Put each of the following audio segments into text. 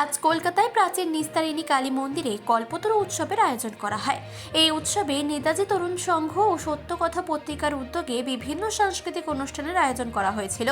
আজ কলকাতায় প্রাচীন নিস্তারিণী কালী মন্দিরে কল্পতরু উৎসবের আয়োজন করা হয়। এই উৎসবে নেতাজি তরুণ সংঘ ও সত্যকথা পত্রিকার উদ্যোগে বিভিন্ন সাংস্কৃতিক অনুষ্ঠানের আয়োজন করা হয়েছিল।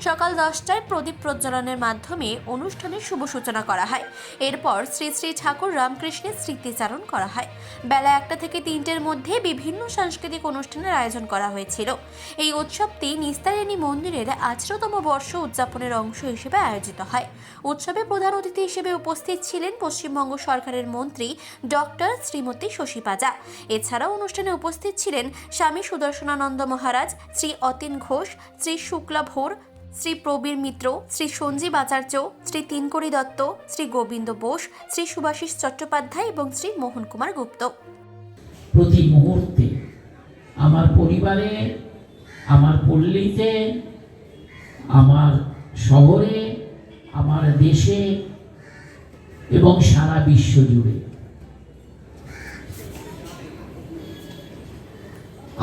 সকাল 10টায় প্রদীপ প্রজ্বলনের মাধ্যমে অনুষ্ঠানের শুভ সূচনা করা হয়। এরপর শ্রী শ্রী ঠাকুর রামকৃষ্ণের স্মৃতিচারণ করা হয়। বেলা 1টা থেকে 3টের মধ্যে বিভিন্ন সাংস্কৃতিক অনুষ্ঠানের আয়োজন করা হয়েছিল। এই উৎসবটি নিস্তারিণী মন্দিরের 18তম বর্ষ উদযাপনের অংশ হিসেবে আয়োজিত হয়। উৎসবে প্রধান অতিথি হিসেবে উপস্থিত ছিলেন পশ্চিমবঙ্গ সরকারের মন্ত্রী ডক্টর শ্রীমতী শশী পাজা। এছাড়াও অনুষ্ঠানে উপস্থিত ছিলেন স্বামী সুদর্শনানন্দ মহারাজ, শ্রী অতীন ঘোষ, শ্রী শুক্লা ভোর, শ্রী প্রবীর মিত্র, শ্রী সঞ্জীব আচার্য, শ্রী তিনকড়ি দত্ত, শ্রী গোবিন্দ বোস, শ্রী সুভাষিস চট্টোপাধ্যায় এবং শ্রী মোহন কুমার গুপ্ত। প্রতি মুহূর্তে আমার পরিবারে, আমার পল্লীতে, আমার শহরে, আমার দেশে এবং সারা বিশ্ব জুড়ে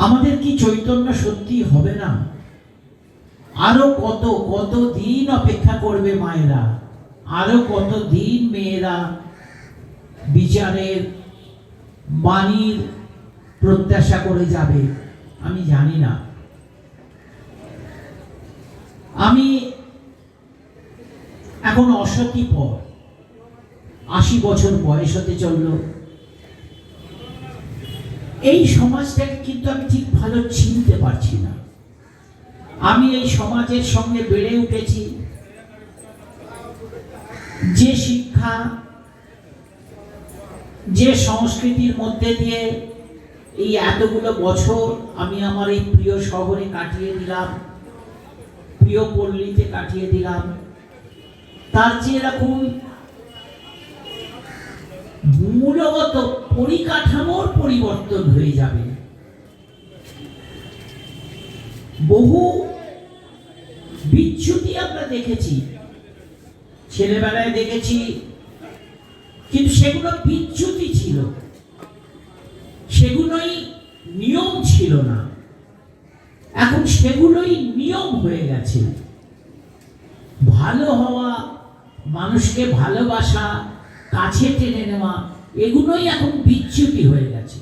আমাদের কি চৈতন্য সত্যি হবে না? আরো কত দিন অপেক্ষা করবে মায়েরা, আরো কত দিন মেয়েরা বিচারের বাণীর প্রত্যাশা করে যাবে আমি জানি না। আমি এখন অসতি পর 80 বছর বয়স হতে চলল। এই সমাজটাকে কিন্তু আমি ঠিক ভালো চিনতে পারছি না। আমি এই সমাজের সঙ্গে বেড়ে উঠেছি। যে শিক্ষা, যে সংস্কৃতির মধ্যে দিয়ে এই এতগুলো বছর আমি আমার এই প্রিয় শহরে কাটিয়ে দিলাম, প্রিয় পল্লীতে কাটিয়ে দিলাম, তার যে এরকম মূলগত পরিকাঠামোর পরিবর্তন হয়ে যাবে। বহু বিচ্যুতি আমরা দেখেছি, ছেলেবেলায় দেখেছি, কিন্তু সেগুলো বিচ্যুতি ছিল, সেগুলোই নিয়ম ছিল না। এখন সেগুলোই নিয়ম হয়ে গেছে। ভালো হওয়া, মানুষকে ভালোবাসা, কাছে টেনে নেওয়া, এগুলোই এখন বিচ্যুতি হয়ে গেছে।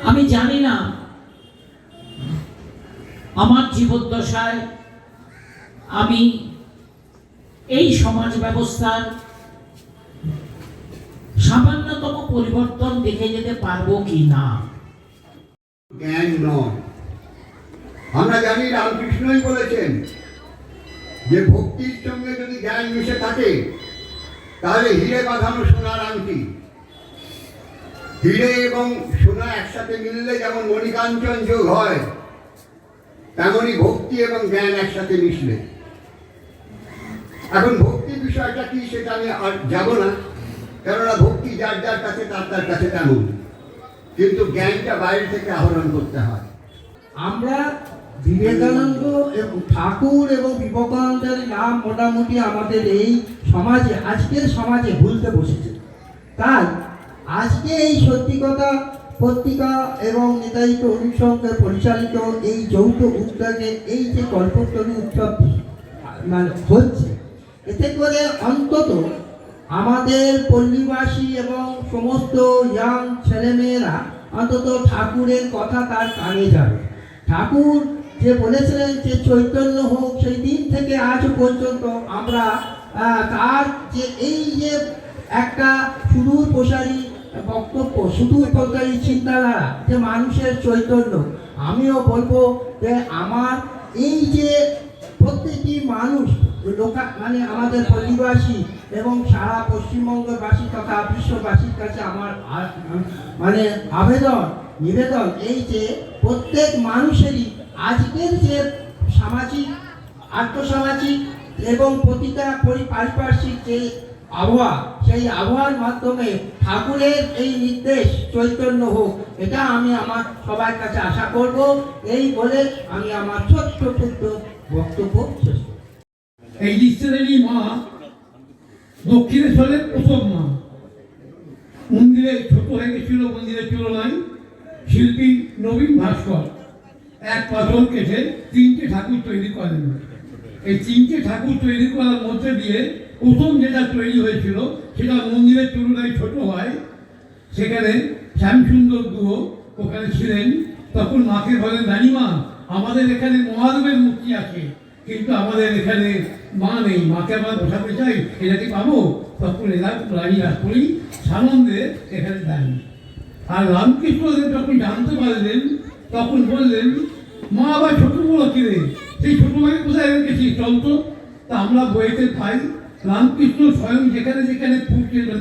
আমি জানি না আমার জীবদ্দশায় আমি এই সমাজ ব্যবস্থার সামান্যতম পরিবর্তন দেখে যেতে পারবো কি না। জ্ঞান নয়, আমরা জানি রামকৃষ্ণই বলেছেন যে ভক্তির সঙ্গে যদি জ্ঞান মিশে থাকে তাহলে হিরে বাঁধানো সোনার আংটি। হিরে এবং সোনা একসাথে মিললে যেমন মণিকাঞ্চন যোগ হয়, তেমনই ভক্তি এবং জ্ঞান একসাথে মিশলে। এখন ভক্তি বিষয়টা কি সেটা আমি আর যাব না, কেননা ভক্তি যার যার কাছে তার কাছে তেমন, কিন্তু জ্ঞানটা বাইরে থেকে আহরণ করতে হয়। আমরা বিবেকানন্দ এবং ঠাকুর এবং বিবেকানন্দের নাম মোটামুটি আমাদের এই সমাজে, আজকের সমাজে ভুলতে বসেছে। তাই আজকে এই সত্যিকথা পত্রিকা এবং নেতাজি তরুণ সংঘের পরিচালিত এই যৌথ উদ্যোগে এই যে কল্পতরু উৎসব মানে হচ্ছে, এতে করে অন্তত আমাদের পল্লীবাসী এবং সমস্ত ইয়াং ছেলেমেয়েরা অন্তত ঠাকুরের কথা তার কানে যাবে। ঠাকুর যে বলেছিলেন যে চৈতন্য হোক, সেই দিন থেকে আজ পর্যন্ত আমরা তার যে এই যে একটা সুদূর প্রসারী বক্তব্য, সুদূর প্রসারী চিন্তাধারা, যে মানুষের চৈতন্য, আমিও বলবো যে আমার এই যে প্রত্যেকটি মানুষ মানে আমাদের পল্লীবাসী এবং সারা পশ্চিমবঙ্গবাসী তথা বিশ্ববাসীর কাছে আমার মানে নিবেদন এই যে প্রত্যেক মানুষেরই আজকের যে সামাজিক, আর্থসামাজিক এবং প্রতিটা পারিপার্শ্বিক যে আবহাওয়া, সেই আবহাওয়ার মাধ্যমে ঠাকুরের এই নির্দেশ চৈতন্য হোক, এটা আমি আমার সবার কাছে আশা করব। এই বলে আমি আমার ছোট্ট বক্তব্য শেষ করব। এই নিস্তারিণী মা দক্ষিণেশ্বরের প্রথম মা। মন্দিরে ছোট হয়ে গেছিল মন্দিরের তুলনায়। শিল্পী নবীন ভাস্কর এক পাথর কেটে 3টে ঠাকুর তৈরি করেন। এই তিনটে ঠাকুর তৈরি করার মধ্যে দিয়ে প্রথম যেটা তৈরি হয়েছিল সেটা মন্দিরের তুলনায় ছোট হয়। সেখানে শ্যামসুন্দর গুহ ওখানে ছিলেন। তখন মাকে বলেন, রানীমা, আমাদের এখানে মহাদেবের মূর্তি আছে, কিন্তু আমাদের এখানে মা নেই, মাকে আমরা বসাতে চাই, এটা কি পাবো? তখন এরা রানী রাসমণি সানন্দে এখানে দেন। আর রামকৃষ্ণদেব যখন জানতে পারলেন তখন বললেন, মা আবার ছোট বড় কিনে সেই ছোট ভাই কোথায় রেখেছি, চলতো। তা আমরা বইতে পাই রামকৃষ্ণ স্বয়ং যেখানে যেখানে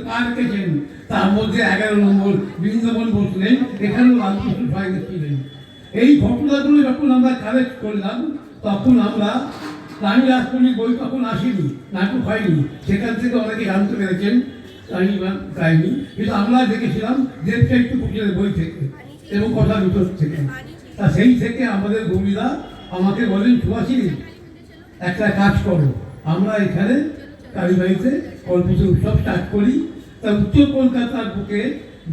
কার রেখেছেন তার মধ্যে 11 নম্বর বৃন্দাবন বসলেন, এখানেও রামকৃষ্ণ স্বয়ং ছিলেন। এই ঘটনাগুলো যখন আমরা কালেক্ট করলাম তখন আমরা রানী রাসমণির বই তখন আসেনি, নাটক হয়নি, সেখান থেকে অনেকে জানতে পেরেছেন রানী কাহিনী, কিন্তু আমরা দেখেছিলাম দেবচারিত্র কুটিরের বই থেকে এবং কথার উত্তর থেকে। তা সেই থেকে আমাদের গৌরীরা আমাকে বলেন, সুভাষী একটা কাজ করো, আমরা এখানে কালীবাড়িতে কল্পতরু উৎসব স্টার্ট করি। তা উত্তর কলকাতার বুকে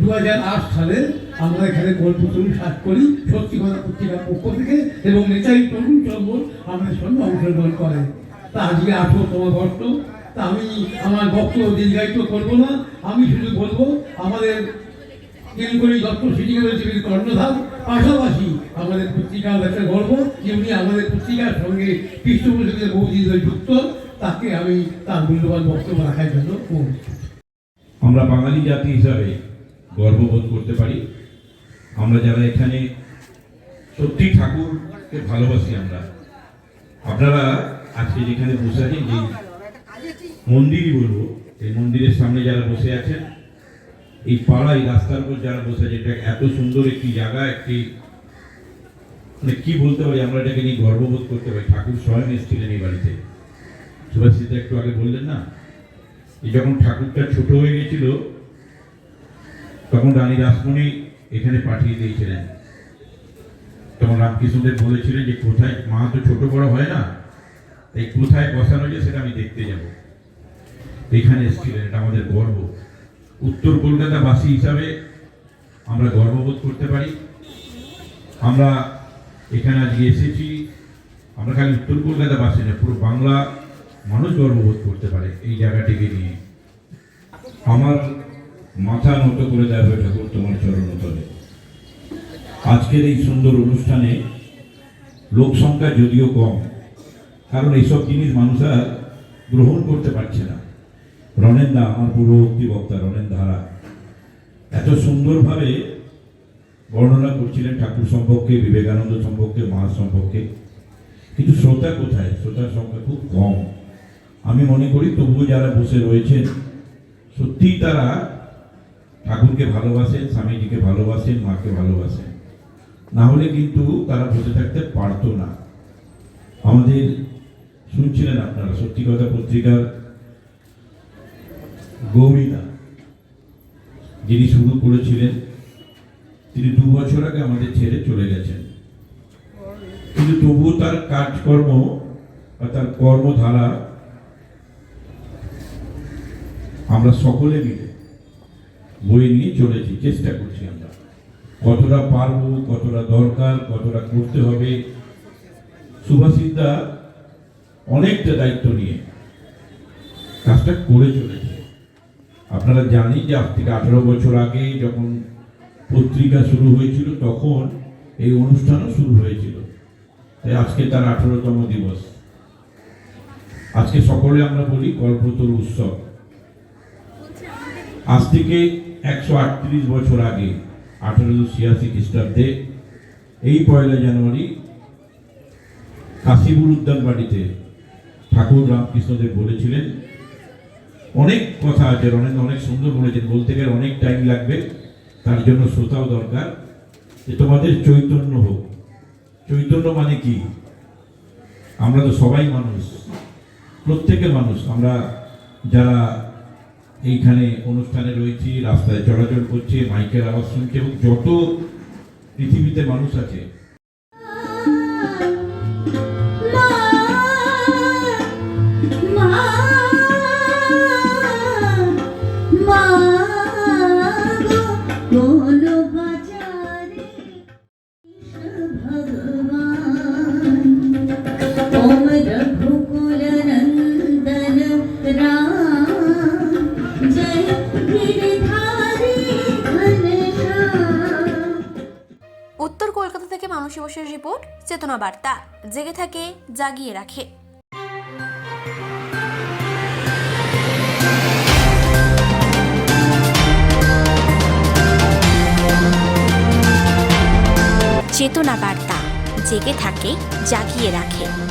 2008 সালে আমরা এখানে কল্পতরু স্টার্ট করি সত্যি কথা পত্রিকার পক্ষ থেকে, এবং নেতাজি তরুণ সংঘ আমাদের সঙ্গে অংশগ্রহণ করে। তা আজকে 18তম বর্ষ। তা আমি আমার বক্তব্য দীর্ঘায়িত করবো না, আমি শুধু বলবো আমাদের নীলকণি দত্ত সিটিকের কর্ণধার, পাশাপাশি আমাদের পত্রিকার একটা গর্ব যে উনি আমাদের পত্রিকার সঙ্গে পৃষ্ঠপোষকের বহুদিন ধরে যুক্ত, তাকে আমি তার মূল্যবান বক্তব্য রাখার জন্য বলছি। আমরা বাঙালি জাতি হিসাবে গর্ববোধ করতে পারি। আমরা যারা এখানে সত্যি ঠাকুরকে ভালোবাসি, আপনারা আজকে যেখানে বসে আছেন, যে মন্দিরই বলবো, এই মন্দিরের সামনে যারা বসে আছেন, এই পাড়ায় রাস্তার উপর যারা বসে আছে, এটা এত সুন্দর একটি জায়গা, একটি মানে কি বলতে পারি, আমরা এটাকে নিয়ে গর্ববোধ করতে পারি। ঠাকুর স্বয়ং এসেছিলেন এই বাড়িতে। সুভাষিতা একটু আগে বললেন না, এই যখন ঠাকুরটা ছোট হয়ে গেছিল তখন রানী রাসমণি এখানে পাঠিয়ে দিয়েছিলেন। তখন রামকৃষ্ণদেব বলেছিলেন যে কোথায়, মা তো ছোট বড় হয় না, এই কোথায় বসানো যায় সেটা আমি দেখতে যাব। এখানে এসেছিলেন, এটা আমাদের গর্ব। উত্তর কলকাতাবাসী হিসাবে আমরা গর্ববোধ করতে পারি। আমরা এখানে আজকে এসেছি, আমরা খালি উত্তর কলকাতাবাসী না, পুরো বাংলা মানুষ গর্ববোধ করতে পারে এই জায়গাটিকে নিয়ে। আমার মাথা নত করে দেওয়া হয়ে ঠাকুর তোমার চরণতলে। আজকের এই সুন্দর অনুষ্ঠানে লোক সংখ্যা যদিও কম, কারণ এইসব জিনিস মানুষ আর গ্রহণ করতে পারছে না। রণেন দা, আমার পূর্ববর্তী বক্তা রণেন ধারা, এত সুন্দরভাবে বর্ণনা করছিলেন ঠাকুর সম্পর্কে, বিবেকানন্দ সম্পর্কে, মা সম্পর্কে, কিন্তু শ্রোতা কোথায়? শ্রোতার সংখ্যা খুব কম। আমি মনে করি তবুও যারা বসে রয়েছেন সত্যিই তারা ঠাকুরকে ভালোবাসেন, স্বামীজিকে ভালোবাসেন, মাকে ভালোবাসেন, না হলে কিন্তু তারা বসে থাকতে পারতো না। আমাদের শুনছিলেন আপনারা সত্যি কথা পত্রিকার গৌরীদা, যিনি শুরু করেছিলেন, তিনি 2 বছর আগে আমাদের ছেড়ে চলে গেছেন, কিন্তু তবুও তার কাজকর্ম বা তার কর্মধারা আমরা সকলে মিলে বয়ে নিয়ে চলেছি, চেষ্টা করছি। আমরা কতটা পারবো, কতটা দরকার, কতটা করতে হবে, সুভাষিতা অনেকটা দায়িত্ব নিয়ে কাজটা করে চলেছে। আপনারা জানেন যে আজ থেকে 18 বছর আগে যখন পত্রিকা শুরু হয়েছিল তখন এই অনুষ্ঠানও শুরু হয়েছিল। তাই আজকে তার 18তম দিবস। আজকে সকলে আমরা বলি কল্পতরু উৎসব। আজ থেকে 138 বছর আগে 1886 খ্রিস্টাব্দে এই 1 জানুয়ারি কাশীপুর উদ্যান বাড়িতে ঠাকুর রামকৃষ্ণদেব বলেছিলেন, অনেক কথা আছে, অনেক সুন্দর বলেছেন, বলতে গেলে অনেক টাইম লাগবে, তার জন্য শ্রোতাও দরকার, যে তোমাদের চৈতন্য হোক। চৈতন্য মানে কি? আমরা তো সবাই মানুষ, প্রত্যেকে মানুষ। আমরা যারা এইখানে অনুষ্ঠানে রয়েছি, রাস্তায় চলাচল করছে, মাইকের আওয়াজ শুনছে, এবং যত পৃথিবীতে মানুষ আছে, भगवान ओम रघुकुल মানসী বসুর রিপোর্ট, চেতনা বার্তা। জেগে থাকে, জাগিয়ে রাখে। চেতনা বার্তা, জেগে থাকে, জাগিয়ে রাখে।